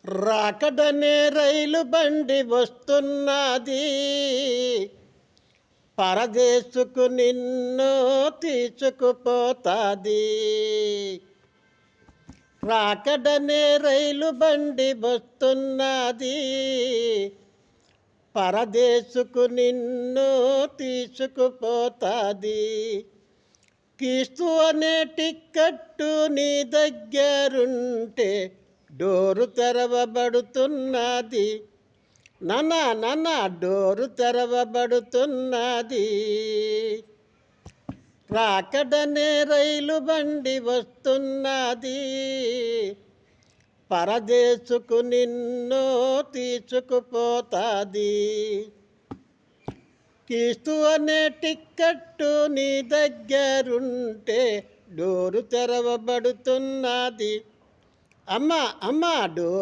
రాకడనే రైలు బండి వస్తున్నది, పరదేశుకు నిన్ను తీసుకుపోతాది. రాకడనే రైలు బండి వస్తున్నది, పరదేశుకు నిన్ను తీసుకుపోతాది. క్రీస్తు అనే టిక్కట్టు నీ దగ్గరుంటే డోరు తెరవబడుతున్నది. నాన్న డోరు తెరవబడుతున్నది. రాకడనే రైలు బండి వస్తున్నది, పరదేశుకు నిన్ను తీసుకుపోతాది. క్రీస్తు అనే టిక్కట్టు నీ దగ్గరుంటే డోరు తెరవబడుతున్నది. అమ్మ డోరు